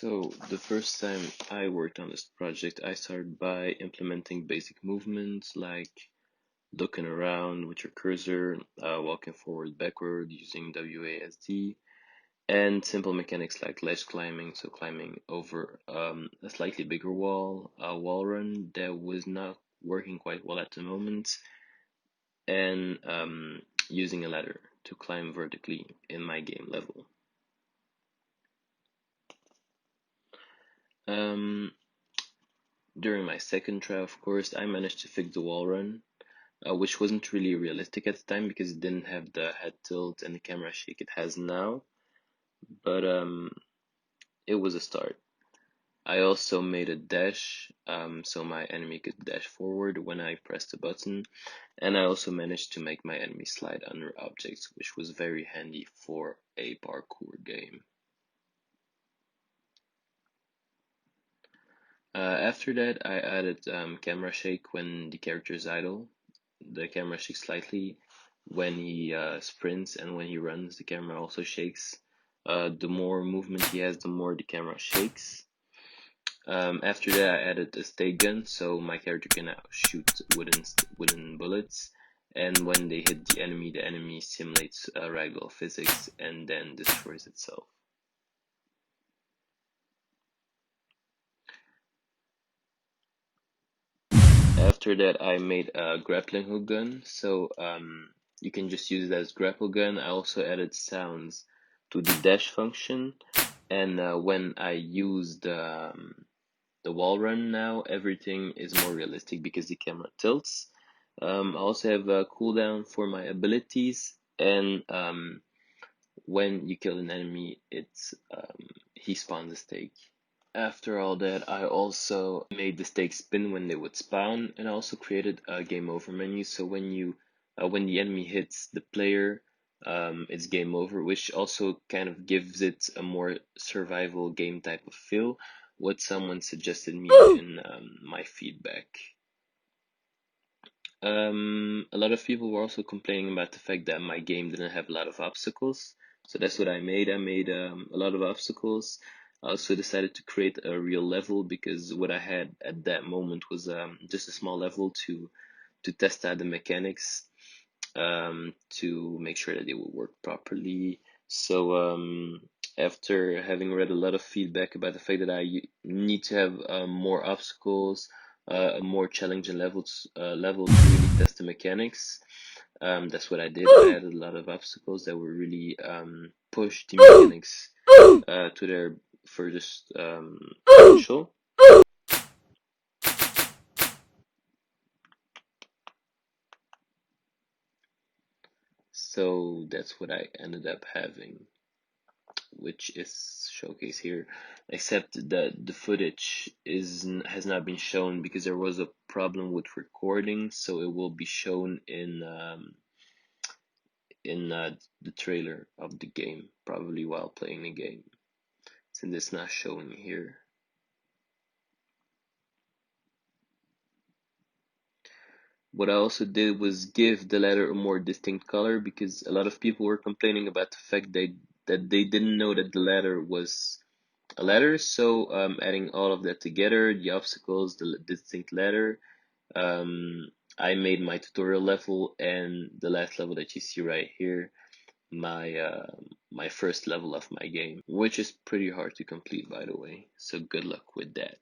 So the first time I worked on this project, I started by implementing basic movements like looking around with your cursor, walking forward, backward using WASD, and simple mechanics like ledge climbing, so climbing over a slightly bigger wall, a wall run that was not working quite well at the moment, and using a ladder to climb vertically in my game level. Um, During my second try, of course, I managed to fix the wall run, which wasn't really realistic at the time because it didn't have the head tilt and the camera shake it has now, but it was a start. I also made a dash, so my enemy could dash forward when I pressed the button, and I also managed to make my enemy slide under objects, which was very handy for a parkour game. After that, I added camera shake when the character is idle. The camera shakes slightly when he sprints, and when he runs, the camera also shakes. The more movement he has, the more the camera shakes. After that, I added a stay gun, so my character can now shoot wooden bullets, and when they hit the enemy simulates ragdoll physics and then destroys itself. After that, I made a grappling hook gun, so you can just use it as grapple gun. I also added sounds to the dash function, and when I use the wall run now, everything is more realistic because the camera tilts. I also have a cooldown for my abilities, and when you kill an enemy, he spawns a stake. After all that, I also made the stakes spin when they would spawn, and I also created a game over menu. So when the enemy hits the player, it's game over, which also kind of gives it a more survival game type of feel. What someone suggested me in my feedback. A lot of people were also complaining about the fact that my game didn't have a lot of obstacles. So that's what I made. I made a lot of obstacles. I also decided to create a real level because what I had at that moment was just a small level to test out the mechanics, to make sure that they would work properly. So after having read a lot of feedback about the fact that I need to have more obstacles, a more challenging level to really test the mechanics. That's what I did. I added a lot of obstacles that would really push the mechanics to their furthest potential. So that's what I ended up having, which is showcased here, except that the footage has not been shown because there was a problem with recording, so it will be shown in the trailer of the game, probably while playing the game, since it's not showing here. What I also did was give the letter a more distinct color because a lot of people were complaining about the fact that they didn't know that the letter was a letter. So adding all of that together, the obstacles, the distinct letter, I made my tutorial level and the last level that you see right here, my first level of my game, which is pretty hard to complete, by the way. So good luck with that.